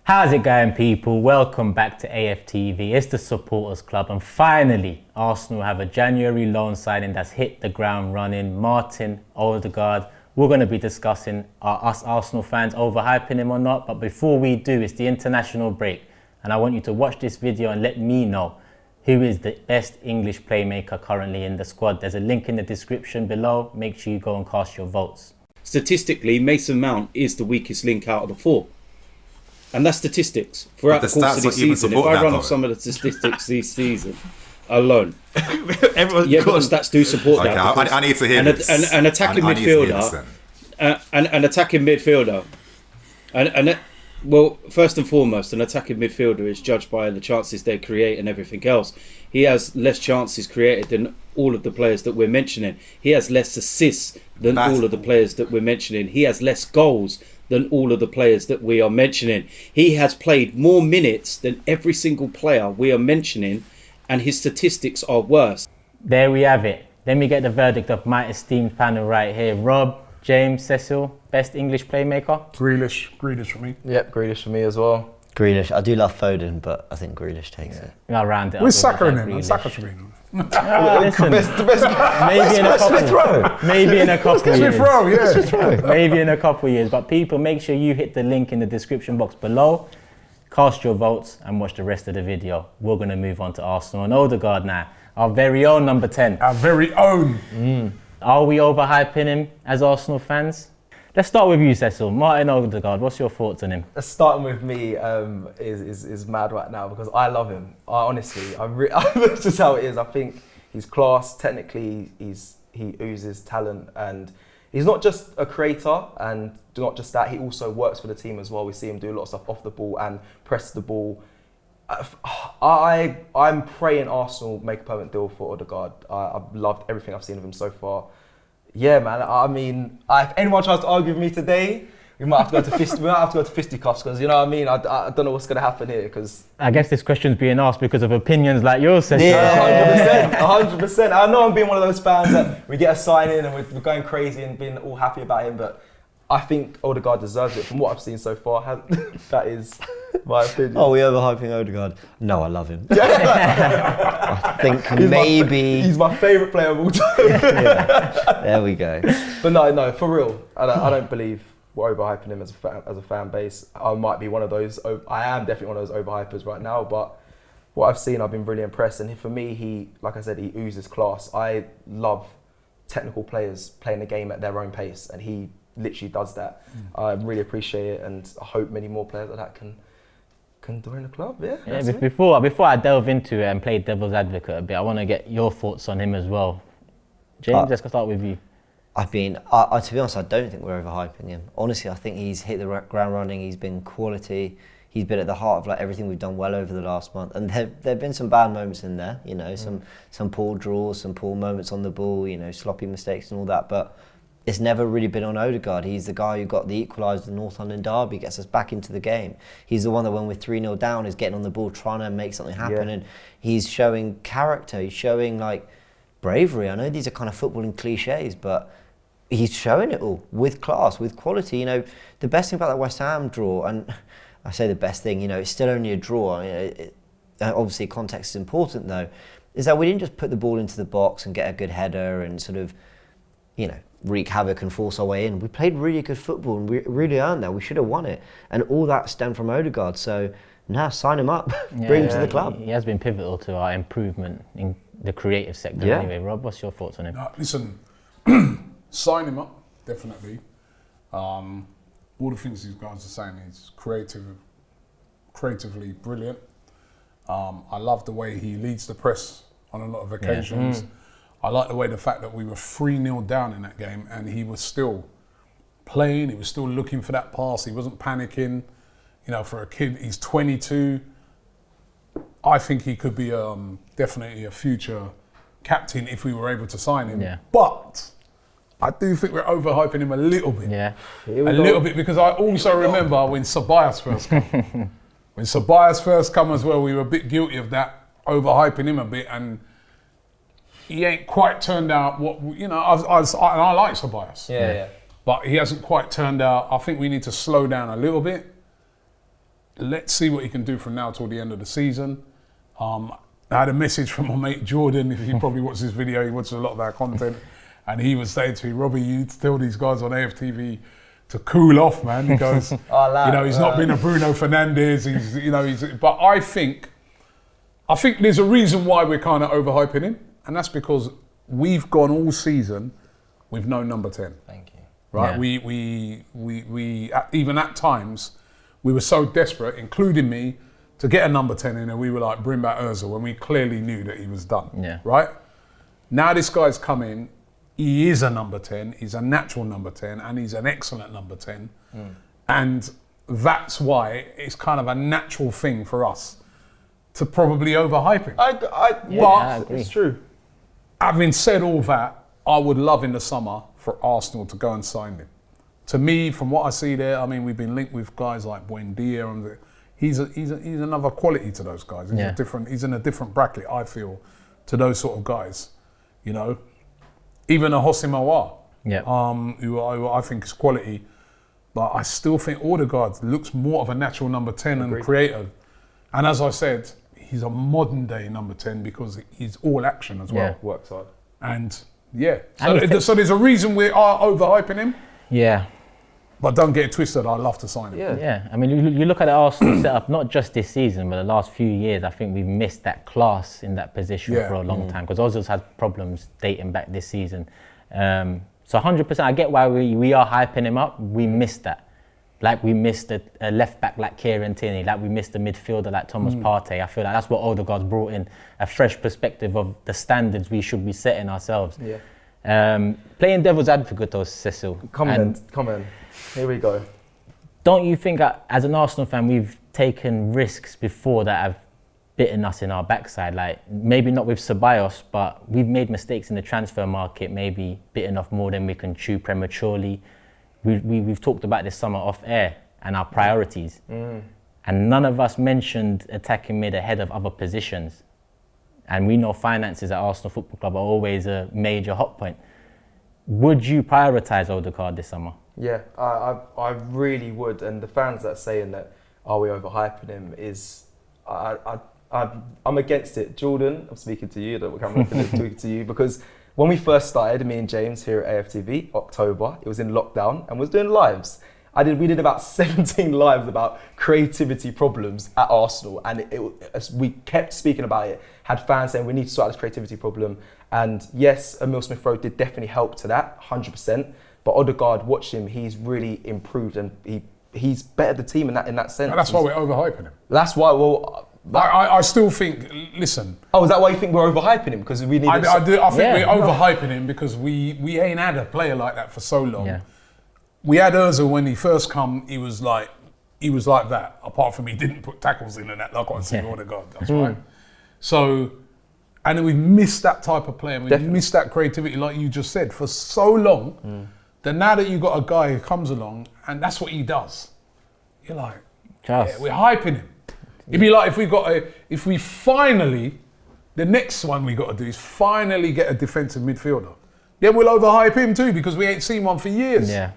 How's it going, people? Welcome back to AFTV. It's the Supporters Club, and finally Arsenal have a January loan signing that's hit the ground running. Martin Odegaard. We're going to be discussing are us Arsenal fans overhyping him or not, but before we do, it's the international break, and I want you to watch this video and let me know who is the best English playmaker currently in the squad. There's a link in the description below. Make sure you go and cast your votes. Statistically, Mason Mount is the weakest link out of the four. And that's statistics throughout the course of this season. If I run off some of the statistics this season alone, but the stats do support that. I need to hear this. An attacking midfielder, well, first and foremost, an attacking midfielder is judged by the chances they create and everything else. He has less chances created than all of the players that we're mentioning. He has less assists than all of the players that we're mentioning. He has less goals than all of the players that we are mentioning. He has played more minutes than every single player we are mentioning, and his statistics are worse. There we have it. Let me get the verdict of my esteemed panel right here. Rob, James, Cecil, best English playmaker? Grealish for me. Yep, Grealish for me as well. Grealish. I do love Foden, but I think Grealish takes it. I'll round it up. We're suckering him. Saka should be in. Listen, maybe in a couple of years. But people, make sure you hit the link in the description box below, cast your votes, and watch the rest of the video. We're going to move on to Arsenal and Odegaard now. Our very own number 10. Our very own. Are we overhyping him as Arsenal fans? Let's start with you, Cecil. Martin Odegaard, what's your thoughts on him? Starting with me is mad right now because I love him. Honestly, that's just how it is. I think he's class. Technically, he oozes talent, and he's not just a creator, and not just that. He also works for the team as well. We see him do a lot of stuff off the ball and press the ball. I'm praying Arsenal make a permanent deal for Odegaard. I've loved everything I've seen of him so far. Yeah, man. I mean, if anyone tries to argue with me today, we might have to go to fisticuffs because you know what I mean. I don't know what's going to happen here because I guess this question's being asked because of opinions like yours, Cecil. Yeah, 100%. I know I'm being one of those fans that we get a sign in and we're going crazy and being all happy about him, but I think Odegaard deserves it from what I've seen so far. That is my opinion. Oh, we overhyping Odegaard? No, I love him. I think he's my favourite player of all time. Yeah, there we go. But no, for real, I don't believe we're overhyping him as a fan base. I might be one of those. I am definitely one of those overhypers right now. But what I've seen, I've been really impressed. And for me, he oozes class. I love technical players playing the game at their own pace, and he literally does that. I really appreciate it, and I hope many more players like that can join the club. Yeah. Before I delve into it and play devil's advocate a bit, I want to get your thoughts on him as well. James, let's start with you. To be honest, I don't think we're overhyping him. Honestly, I think he's hit the ground running. He's been quality. He's been at the heart of everything we've done well over the last month. And there've been some bad moments in there. You know, some poor draws, some poor moments on the ball. You know, sloppy mistakes and all that. But it's never really been on Odegaard. He's the guy who got the equaliser of the North London derby, gets us back into the game. He's the one that when we're 3-0 down is getting on the ball, trying to make something happen. Yeah. And he's showing character. He's showing bravery. I know these are kind of footballing cliches, but he's showing it all with class, with quality. You know, the best thing about that West Ham draw, and I say the best thing, you know, it's still only a draw. Obviously, context is important though, is that we didn't just put the ball into the box and get a good header and sort of, you know, wreak havoc and force our way in. We played really good football and we really earned that. We should have won it. And all that stemmed from Odegaard. So now sign him up, bring him to the club. He has been pivotal to our improvement in the creative sector anyway. Rob, what's your thoughts on him? Listen, sign him up, definitely. All the things these guys are saying is creatively brilliant. I love the way he leads the press on a lot of occasions. I like the fact that we were 3-0 down in that game and he was still playing, he was still looking for that pass, he wasn't panicking. You know, for a kid, he's 22. I think he could be definitely a future captain if we were able to sign him. Yeah. But I do think we're overhyping him a little bit. Yeah. Little bit, because I also remember when Ceballos first came. When Ceballos first come as well, we were a bit guilty of that, overhyping him a bit, and he ain't quite turned out what, you know, and I like Ceballos. Yeah. But he hasn't quite turned out. I think we need to slow down a little bit. let's see what he can do from now till the end of the season. I had a message from my mate Jordan. If he probably watched this video, he watches a lot of our content, and he was saying to me, Robbie, you need to tell these guys on AFTV to cool off, man. He goes, he's not been a Bruno Fernandes. But I think there's a reason why we're kind of overhyping him, and that's because we've gone all season with no number 10. Thank you. Right? Yeah. We even at times, we were so desperate, including me, to get a number 10 in, and we were like, bring back Ozil, when we clearly knew that he was done. Yeah. Right? Now this guy's come in, he is a number 10, he's a natural number 10, and he's an excellent number 10. And that's why it's kind of a natural thing for us to probably overhype him. I agree. It's true. Having said all that, I would love in the summer for Arsenal to go and sign him. To me, from what I see there, I mean, we've been linked with guys like Buendia, and he's another quality to those guys. He's in a different bracket, I feel, to those sort of guys. You know, even a Hossein Mawar, who I think is quality, but I still think Odegaard looks more of a natural number 10 and creator. And as I said, he's a modern day number 10 because he's all action as well. Works hard. And so there's a reason we are overhyping him. Yeah. But don't get it twisted, I'd love to sign him. Yeah. I mean, you look at the Arsenal setup, not just this season, but the last few years, I think we've missed that class in that position for a long time, because Ozil's had problems dating back this season. So 100%, I get why we are hyping him up. We missed that. Like we missed a left back like Kieran Tierney, like we missed a midfielder like Thomas Partey. I feel like that's what Odegaard's brought in, a fresh perspective of the standards we should be setting ourselves. Playing devil's advocate though, Cecil. Come on. Here we go. Don't you think as an Arsenal fan, we've taken risks before that have bitten us in our backside? Like maybe not with Ceballos, but we've made mistakes in the transfer market, maybe bitten off more than we can chew prematurely. We've talked about this summer off air and our priorities. And none of us mentioned attacking mid ahead of other positions. And we know finances at Arsenal Football Club are always a major hot point. Would you prioritise Odegaard this summer? Yeah, I really would. And the fans that are saying that, are we overhyping him, is I'm against it. Jordan, I'm speaking to you, speaking to you, because when we first started, me and James here at AFTV, October, it was in lockdown and was doing lives. We did about 17 lives about creativity problems at Arsenal, and we kept speaking about it. Had fans saying we need to sort out this creativity problem, and yes, Emile Smith-Rowe did definitely help to that, 100%. But Odegaard, watch him, he's really improved, and he's bettered the team in that sense. And that's why we're overhyping him. That's why. I still think. Listen. Oh, is that why you think we're overhyping him? Because we need. I think we're overhyping him because we ain't had a player like that for so long. Yeah. We had Ozil when he first come. He was like that. Apart from he didn't put tackles in and that, like I said, Odegaard does, right? So, and then we've missed that type of player. We've missed that creativity, like you just said, for so long. Then now that you've got a guy who comes along and that's what he does, you're like, we're hyping him. It'd be like if we finally, the next one we got to do is finally get a defensive midfielder. Then we'll overhype him too because we ain't seen one for years. Yeah,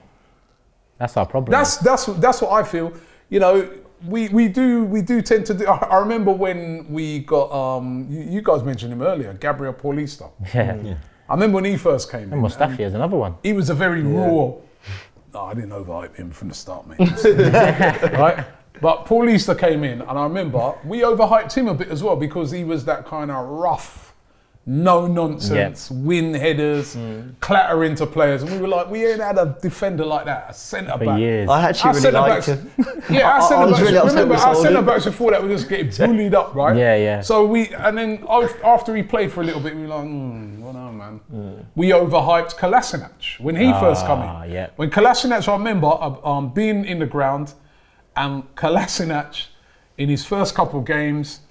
that's our problem. That's what I feel. You know, we do tend to do. I remember when we got you guys mentioned him earlier, Gabriel Paulista. Yeah. I remember when he first came in. And Mustafi is another one. He was a very raw. No, I didn't overhype him from the start, mate. Right? But Paulista came in, and I remember we overhyped him a bit as well because he was that kind of rough, no nonsense, win headers, clatter into players, and we were like, we ain't had a defender like that, a centre back. For years. I actually really liked him. Yeah, our centre really backs before that were just getting bullied up, right? Yeah. So and then after he played for a little bit, we were like, well, no, man. We overhyped Kolasinac when he first came in. Yeah. When Kolasinac, I remember being in the ground, and Kolasinac in his first couple of games,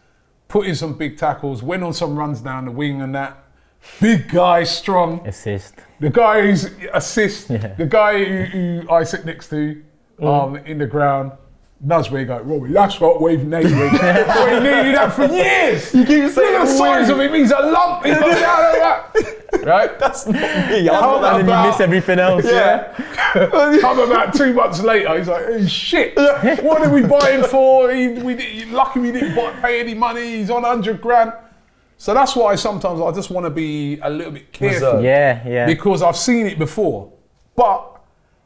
put in some big tackles, went on some runs down the wing and that. Big guy, strong. Assist. The guy who's the guy who I sit next to in the ground. nudge me and go, Robbie, that's what we've needed. We needed that for years. You keep saying Look at the size of him, he's a lump. He's got that. Right? That's not me. And then you miss everything else. Yeah. Come about 2 months later, he's like, hey, shit, what did we buy him for? Lucky we didn't pay any money, he's on 100 grand. So that's why sometimes I just want to be a little bit careful. Yeah. Because I've seen it before. But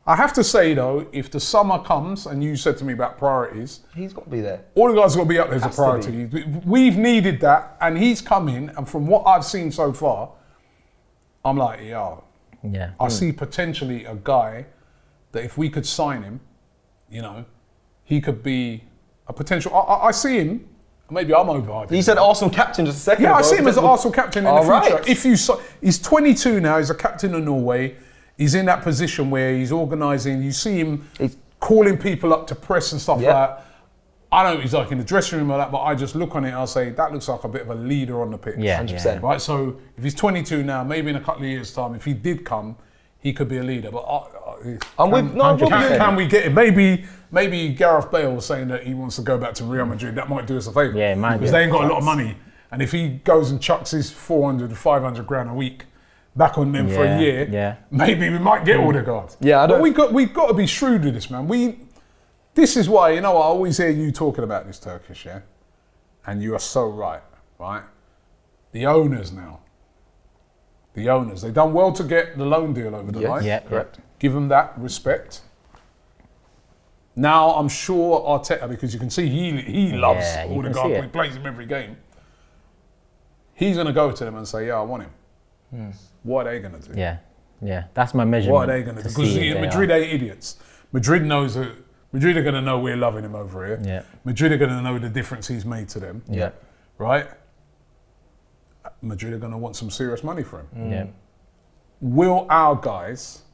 I have to say though, if the summer comes, and you said to me about priorities, He's got to be there. Odegaard's got to be up there as a Has to priority. We've needed that, and he's come in, and from what I've seen so far, I'm like, I see potentially a guy that if we could sign him, he could be a potential. I see him. Maybe I'm overhyping. You said Arsenal captain just a second ago. Yeah, I see him as an Arsenal captain in the future. Right. If he's 22 now. He's a captain of Norway. He's in that position where he's organising. You see him calling people up to press and stuff like that. I don't know what he's like in the dressing room or that, but I just look on it and I'll say, that looks like a bit of a leader on the pitch. Yeah, 100%. Right, so if he's 22 now, maybe in a couple of years' time, if he did come, he could be a leader. But can we get it? Maybe Gareth Bale was saying that he wants to go back to Real Madrid. That might do us a favour. Yeah, it might. Because they ain't got a lot of money. And if he goes and chucks his 400 to 500 grand a week back on them for a year, maybe we might get Odegaard. Yeah, but we've got to be shrewd with this, man. This is why, I always hear you talking about this, Turkish, yeah? And you are so right? The owners now. They've done well to get the loan deal over the line. Yeah, correct. Give them that respect. Now, I'm sure Arteta, because you can see he loves Odegaard, he plays him every game. He's going to go to them and say, I want him. What are they going to do? Yeah. That's my measurement. What are they going to do? Because Madrid ain't idiots. Madrid knows that. Madrid are going to know we're loving him over here. Yeah. Madrid are going to know the difference he's made to them. Yeah. Right? Madrid are going to want some serious money for him. Yeah. Will our guys,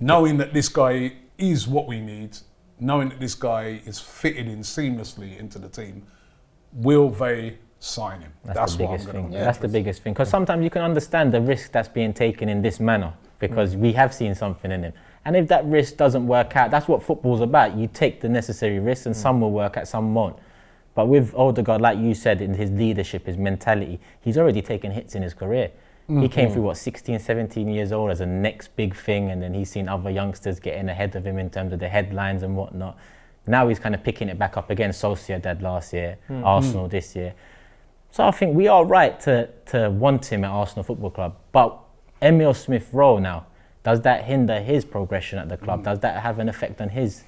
knowing that this guy is what we need, knowing that this guy is fitted in seamlessly into the team, will they sign him? That's the biggest thing. That's the biggest thing. Because sometimes you can understand the risk that's being taken in this manner, because we have seen something in him. And if that risk doesn't work out, that's what football's about. You take the necessary risks, and some will work out, some won't. But with Odegaard, like you said, in his leadership, his mentality, he's already taken hits in his career. He came through, 16, 17 years old as a next big thing, and then he's seen other youngsters getting ahead of him in terms of the headlines and whatnot. Now he's kind of picking it back up again. Sociedad last year, Arsenal this year. So I think we are right to want him at Arsenal Football Club. But Emile Smith-Rowe now, does that hinder his progression at the club? Does that have an effect on his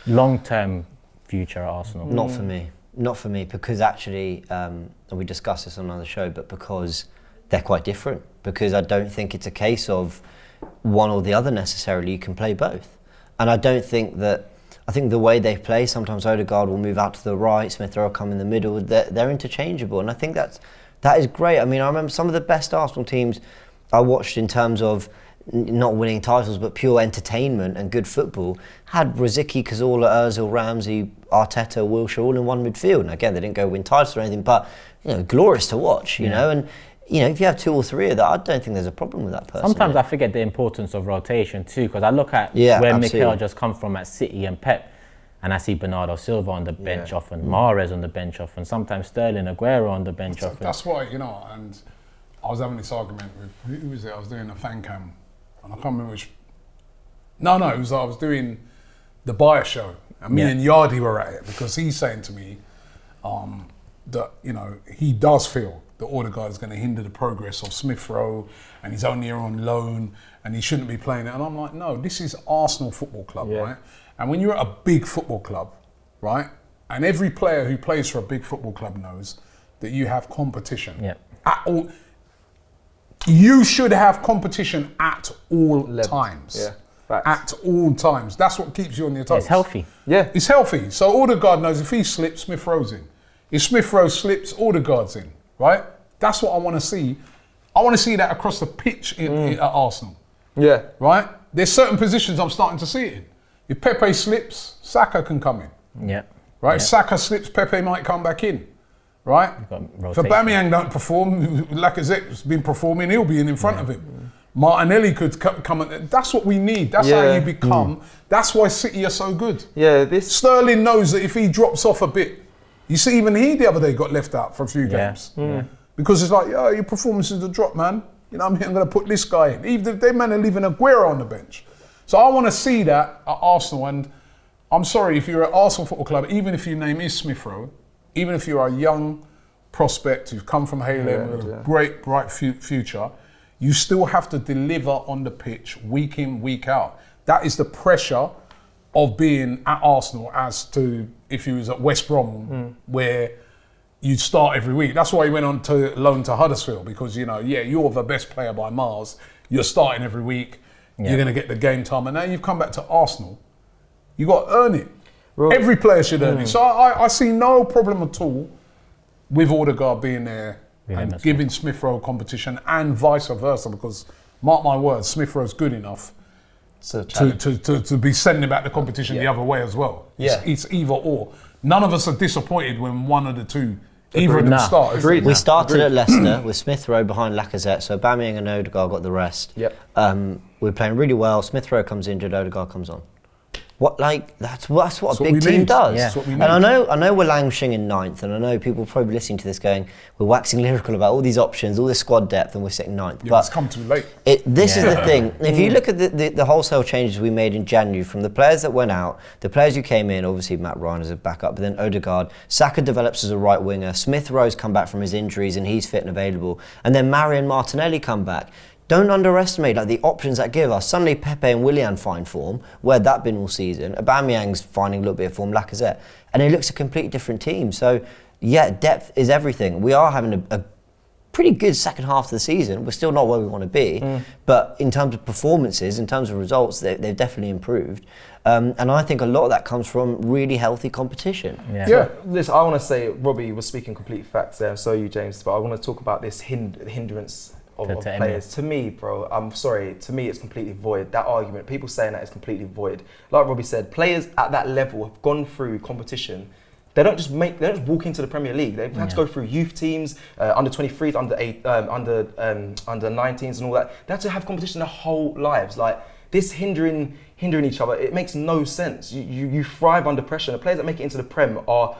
long-term future at Arsenal? Not for me, because actually, and we discussed this on another show, but because they're quite different. Because I don't think it's a case of one or the other necessarily. You can play both. And I think the way they play, sometimes Odegaard will move out to the right, Smith-Rowe will come in the middle. They're interchangeable, and I think that is great. I mean, I remember some of the best Arsenal teams I watched in terms of not winning titles, but pure entertainment and good football, had Rosicky, Cazorla, Ozil, Ramsey, Arteta, Wilshere all in one midfield. And again, they didn't go win titles or anything, but glorious to watch, you know. And if you have two or three of that, I don't think there's a problem with that person. Sometimes I forget the importance of rotation too, because I look at where Mikel just come from at City and Pep, and I see Bernardo Silva on the bench often, Mahrez on the bench often, sometimes Sterling, Aguero on the bench often. That's why, and I was having this argument with, who was it? I was doing a fan cam, and I can't remember which. No, it was I was doing the Buyer show, and me and Yardi were at it, because he's saying to me that he does feel that Odegaard is going to hinder the progress of Smith-Rowe, and he's only here on loan, and he shouldn't be playing it. And I'm like, no, this is Arsenal Football Club, right? And when you're at a big football club, right, and every player who plays for a big football club knows that you have competition. Yeah. At all, you should have competition at all times. Yeah, facts. At all times. That's what keeps you on your toes. It's healthy. Yeah. It's healthy. So Odegaard knows if he slips, Smith-Rowe's in. If Smith-Rowe slips, Odegaard's in. Right? That's what I want to see. I want to see that across the pitch at Arsenal. Yeah. Right? There's certain positions I'm starting to see it in. If Pepe slips, Saka can come in. Yeah. Right? Yeah. If Saka slips, Pepe might come back in. Right? If Aubameyang don't perform, Lacazette's been performing, he'll be in front of him. Martinelli could come and that's what we need. That's how you become. That's why City are so good. Yeah, Sterling knows that if he drops off a bit, you see, even he the other day got left out for a few games. Because it's like, your performance is a drop, man. You know, I'm going to put this guy in. Even if they man are leaving Aguero on the bench. So I want to see that at Arsenal. And I'm sorry, if you're at Arsenal Football Club, even if your name is Smith Rowe, even if you're a young prospect who've come from Halem with a great, bright future, you still have to deliver on the pitch week in, week out. That is the pressure of being at Arsenal as to if you was at West Brom, where you'd start every week. That's why he went on to loan to Huddersfield, because, you know, you're the best player by miles. You're starting every week. You're going to get the game time. And now you've come back to Arsenal. You got to earn it. Every player should earn it. So I see no problem at all with Odegaard being there and giving Smith Rowe competition, and vice versa, because mark my words, Smith Rowe's good enough to be sending back the competition the other way as well. It's either or. None of us are disappointed when one of the two, either of them start. We started at Leicester with Smith Rowe behind Lacazette, so Aubameyang and Odegaard got the rest. We're playing really well. Smith Rowe comes in, Odegaard comes on. That's what a big team does. That's what we need. And I know we're languishing in ninth, and I know people are probably listening to this going, we're waxing lyrical about all these options, all this squad depth, and we're sitting ninth. But it's come too late. This is the thing. If you look at the wholesale changes we made in January, from the players that went out, the players who came in, obviously Matt Ryan as a backup, but then Odegaard, Saka develops as a right winger, Smith Rowe's come back from his injuries and he's fit and available, and then Mari and Martinelli come back. Don't underestimate the options that give us. Suddenly Pepe and Willian find form. Where'd that been all season? Aubameyang's finding a little bit of form, Lacazette. And it looks a completely different team. So, depth is everything. We are having a pretty good second half of the season. We're still not where we want to be. But in terms of performances, in terms of results, they've definitely improved. And I think a lot of that comes from really healthy competition. Listen, I want to say, Robbie was speaking complete facts there, and so you, James, but I want to talk about this hindrance of players. To me, bro, I'm sorry, to me it's completely void. That argument, people saying that is completely void. Like Robbie said, players at that level have gone through competition. They don't just walk into the Premier League. They've had to go through youth teams, under 23s, under 19s and all that. They have to have competition their whole lives. Like, this hindering each other, it makes no sense. You thrive under pressure. The players that make it into the Prem are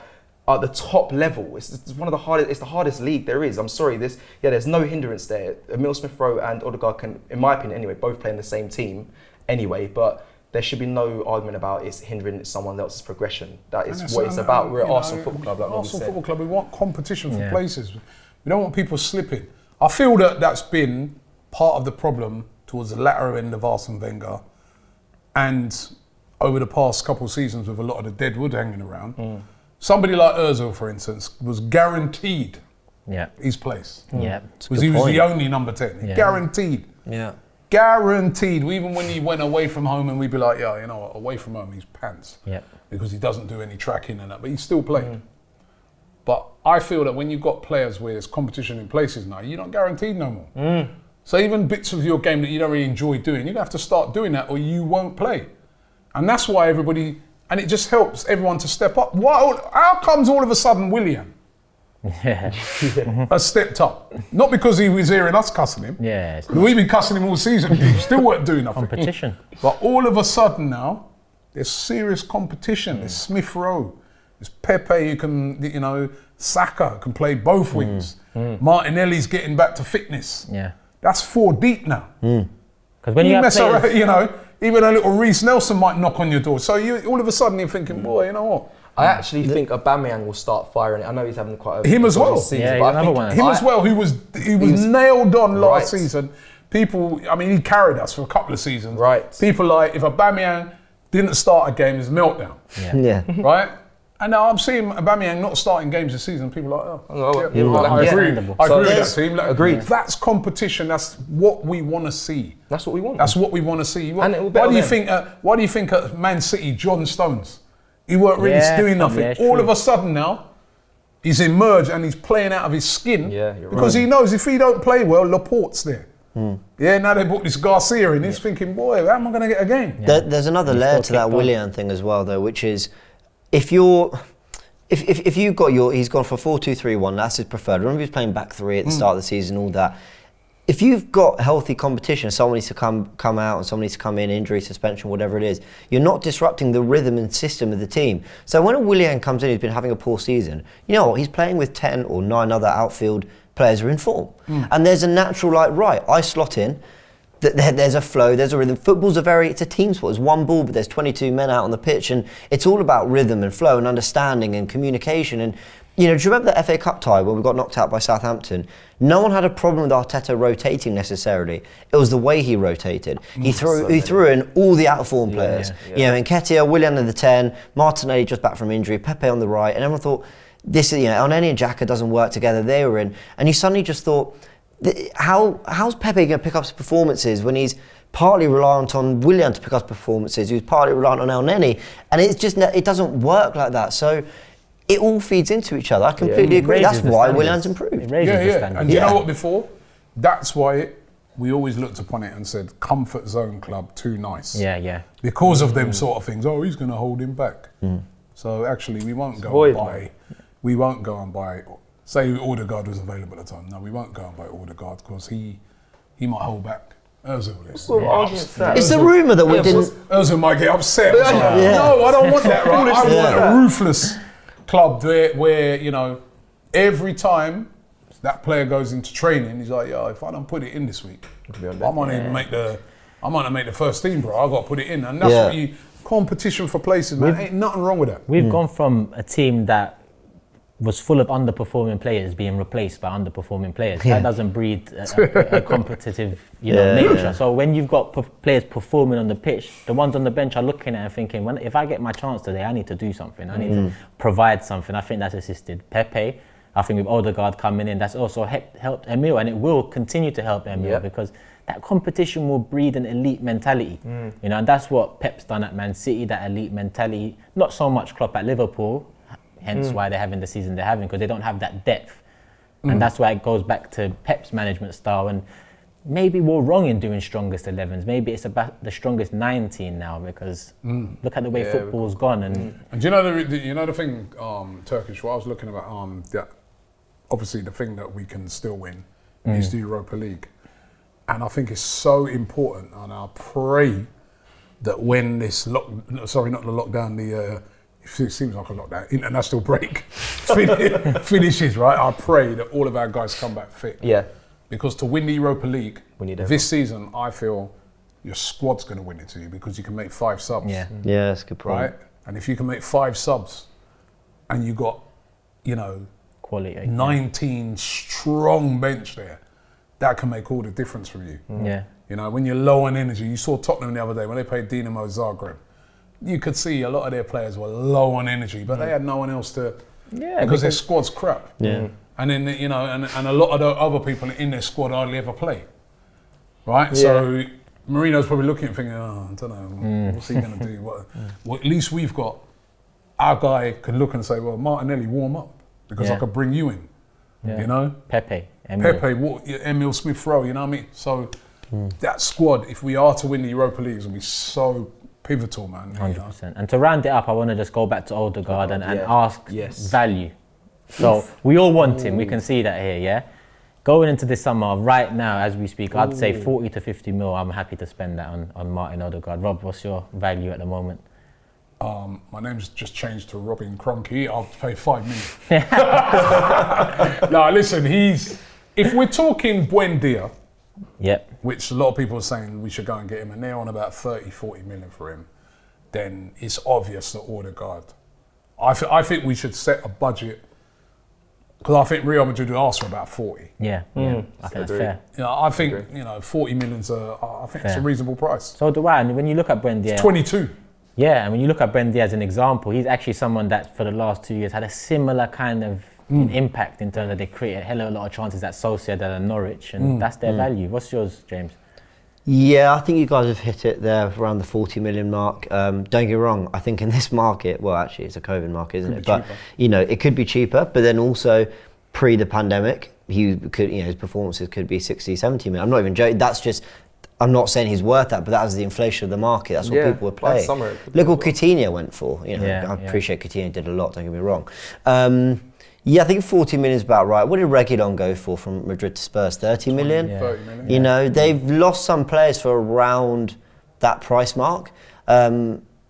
at the top level. It's one of the hardest. It's the hardest league there is. I'm sorry. There's no hindrance there. Emil Smith Rowe and Odegaard can, in my opinion, anyway, both play in the same team, anyway. But there should be no argument about it's hindering someone else's progression. That is what it's about. We're at Arsenal Football Club, like Robbie said. Arsenal Football Club. We want competition for places. We don't want people slipping. I feel that that's been part of the problem towards the latter end of Arsene Wenger, and over the past couple of seasons with a lot of the dead wood hanging around. Somebody like Ozil, for instance, was guaranteed his place. Because he was the only number 10. Guaranteed. Guaranteed. Even when he went away from home, and we'd be like, away from home, he's pants. Because he doesn't do any tracking and that, but he's still playing. But I feel that when you've got players where there's competition in places now, you're not guaranteed no more. So even bits of your game that you don't really enjoy doing, you're going to have to start doing that or you won't play. And that's why everybody... And it just helps everyone to step up. How comes all of a sudden Willian has stepped up? Not because he was hearing us cussing him. We've been cussing him all season. He still weren't doing nothing. Competition. But all of a sudden now, there's serious competition. There's Smith Rowe. There's Pepe who can, Saka can play both wings. Martinelli's getting back to fitness. That's 4 deep now. Because when you mess around, even a little Reece Nelson might knock on your door. So all of a sudden you're thinking, boy, you know what? I actually think Aubameyang will start firing it. I know he's having quite a him as well. Season, but I think him as well. He was nailed on last season. People, he carried us for a couple of seasons. People like, if Aubameyang didn't start a game, it's meltdown. Right? And now I'm seeing Aubameyang not starting games this season. People are like, I agree. I agree with that team. Agreed. That's competition. That's what we want to see. That's what we want. That's what we want to see. Why do you think at Man City, John Stones, he weren't really doing nothing. All of a sudden now, he's emerged and he's playing out of his skin. Because he knows if he don't play well, Laporte's there. Now they brought this Garcia in. He's thinking, boy, how am I going to get a game? There's another layer to that Willian thing as well, though, which is, if you've got he's gone for 4-2-3-1, that's his preferred. Remember he was playing back three at the start of the season, all that. if you've got healthy competition, someone needs to come out and someone needs to come in, injury, suspension, whatever it is, you're not disrupting the rhythm and system of the team. So when a Willian comes in who's been having a poor season, you know what, he's playing with 10 or 9 other outfield players who are in form. And there's a natural, like, right, I slot in, there's a flow, there's a rhythm. Football's it's a team sport. It's one ball, but there's 22 men out on the pitch, and it's all about rhythm and flow and understanding and communication. And you know, do you remember the FA Cup tie where we got knocked out by Southampton? No one had a problem with Arteta rotating necessarily. It was the way he rotated. He threw in all the out of form players. You know, Nketiah, Willian in the 10, Martinelli just back from injury, Pepe on the right, and everyone thought this is, you know, Elneny and Xhaka doesn't work together. They were in, and you suddenly just thought, how's Pepe going to pick up his performances when he's partly reliant on Willian to pick up performances, who's partly reliant on Elneny, and it's just, it doesn't work like that. So it all feeds into each other. I completely agree. That's why Willian's improved. And you know what, before? That's why we always looked upon it and said, comfort zone club, too nice. Because of them sort of things. Oh, he's going to hold him back. So actually, we won't go and buy, say Odegaard was available at the time. No, we won't go and buy Odegaard because he might hold back. Ozil is. It's the rumour that we didn't... Ozil might get upset. No, I don't want that, right? I want a ruthless club where, you know, every time that player goes into training, he's like, yo, if I don't put it in this week, I might not make the first team, bro. I got to put it in. And that's what you... Competition for places, man. Ain't nothing wrong with that. We've gone from a team that was full of underperforming players being replaced by underperforming players. That doesn't breed a competitive, nature. So when you've got players performing on the pitch, the ones on the bench are looking at it and thinking, if I get my chance today, I need to do something. I need to provide something. I think that's assisted Pepe. I think with Odegaard coming in, that's also helped Emil, and it will continue to help Emil because that competition will breed an elite mentality. You know, and that's what Pep's done at Man City, that elite mentality. Not so much Klopp at Liverpool, hence why they're having the season they're having, because they don't have that depth. And that's why it goes back to Pep's management style. And maybe we're wrong in doing strongest 11s. Maybe it's about the strongest 19 now, because look at the way football's gone. And do you know the thing, Turkish, what I was looking about, that obviously the thing that we can still win is the Europa League. And I think it's so important, and I pray that when this it seems like a lockdown, international break finishes, right? I pray that all of our guys come back fit. Because to win the Europa League this season, I feel your squad's going to win it to you, because you can make 5 subs. That's a good point. Right? And if you can make 5 subs and you got, quality, 19 strong bench there, that can make all the difference for you. You know, when you're low on energy, you saw Tottenham the other day when they played Dinamo Zagreb. You could see a lot of their players were low on energy, but they had no one else to, because their squad's crap. And then, and a lot of the other people in their squad hardly ever play. Right? So Mourinho's probably looking and thinking, I don't know, what's he going to do? Well, at least we've got, our guy can look and say, well, Martinelli, warm up, because I could bring you in. You know? Pepe, Emil Smith-Rowe, you know what I mean? So that squad, if we are to win the Europa League, will be so pivotal, man. 100%. And to round it up, I want to just go back to Odegaard and ask value. So we all want him, we can see that here, Going into this summer, right now, as we speak, I'd say 40 to 50 mil, I'm happy to spend that on Martin Odegaard. Rob, what's your value at the moment? My name's just changed to Robin Kroenke. I'll pay 5 million. No, listen, if we're talking Buendia, which a lot of people are saying we should go and get him, and they're on about 30, 40 million for him, then it's obvious that Odegaard. I think we should set a budget, because I think Real Madrid would ask for about 40. I think that's fair. I think 40 million's I think it's a reasonable price. So do I. And when you look at Buendia, it's 22. And when you look at Buendia as an example, he's actually someone that for the last 2 years had a similar kind of impact in terms of they created a hell of a lot of chances at Sociedad and Norwich, and that's their value. What's yours, James? I think you guys have hit it there around the 40 million mark. Don't get me wrong, I think in this market, well, actually it's a COVID market, isn't it? But it could be cheaper, but then also pre the pandemic, he could, his performances could be 60, 70 million. I'm not even joking. That's just, I'm not saying he's worth that, but that was the inflation of the market. That's what people were playing. Look what Coutinho went for. I appreciate Coutinho did a lot, don't get me wrong. Yeah, I think 40 million is about right. What did Reguilon go for from Madrid to Spurs? 30 million? 30 million. You know, they've lost some players for around that price mark.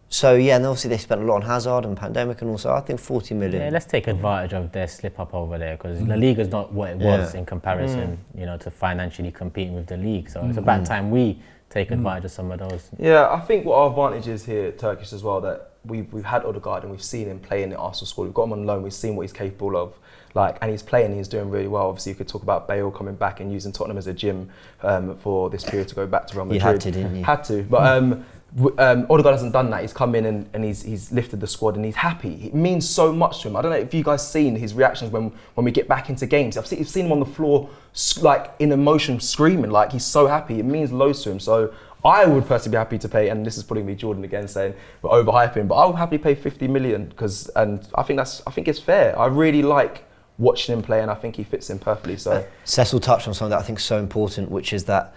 So yeah, and obviously they spent a lot on Hazard and pandemic and also I think 40 million. Yeah, let's take advantage of their slip up over there because La Liga's not what it was in comparison, you know, to financially competing with the league. So it's about time we take advantage of some of those. Yeah, I think what our advantage is here at Turkish as well, that we've had Odegaard and we've seen him play in the Arsenal squad. We've got him on loan. We've seen what he's capable of. Like, and he's playing. He's doing really well. Obviously, you could talk about Bale coming back and using Tottenham as a gym for this period to go back to Real Madrid. You had to, didn't you? Had to, but Odegaard hasn't done that. He's come in and he's lifted the squad and he's happy. It means so much to him. I don't know if you guys seen his reactions when we get back into games. I've seen him on the floor like in emotion screaming, like he's so happy. It means loads to him. So I would personally be happy to pay, and this is putting me Jordan again saying we're overhyping, but I would happily pay 50 million and I think it's fair. I really like watching him play and I think he fits in perfectly. So Cecil touched on something that I think is so important, which is that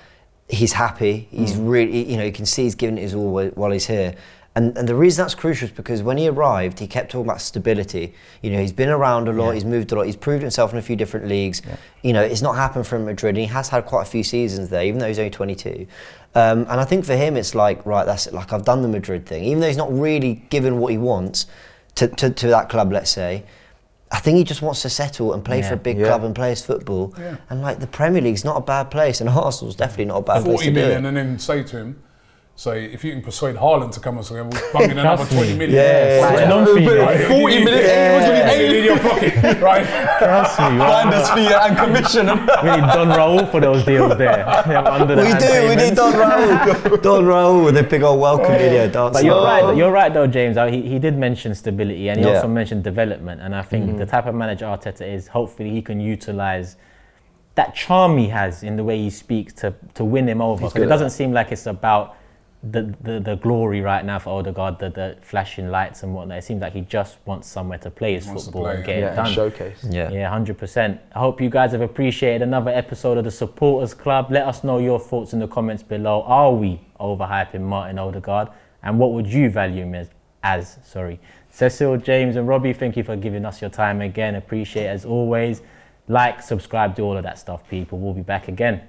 he's happy. He's really, you know, you can see he's giving it his all while he's here. And the reason that's crucial is because when he arrived, he kept talking about stability. You know, he's been around a lot, he's moved a lot, he's proved himself in a few different leagues. Yeah. You know, it's not happened for him at Madrid, and he has had quite a few seasons there, even though he's only 22. And I think for him, it's like, right, that's it. Like, I've done the Madrid thing. Even though he's not really given what he wants to that club, let's say, I think he just wants to settle and play for a big club and play his football. Yeah. And like the Premier League's not a bad place, and Arsenal's definitely not a bad place to do it. 40 million, and then say to him, if you can persuade Haaland to come and say, we'll bung in another 20 million. Yeah. 40 million, in your pocket, right? Trust me. Finder's fee and commission. We need Don Raul for those deals there. We need Don Raul. Don Raul with a big old welcome video dance. But you're right though, James. He did mention stability and he also mentioned development. And I think the type of manager Arteta is, hopefully he can utilise that charm he has in the way he speaks to win him over. Because it doesn't seem like it's about the glory right now for Odegaard, the flashing lights and whatnot. It seems like he just wants somewhere to play his football and get it done. Showcase. Yeah, 100%. I hope you guys have appreciated another episode of the Supporters Club. Let us know your thoughts in the comments below. Are we overhyping Martin Odegaard? And what would you value him as? Cecil, James and Robbie, thank you for giving us your time again. Appreciate it as always. Like, subscribe, do all of that stuff, people. We'll be back again.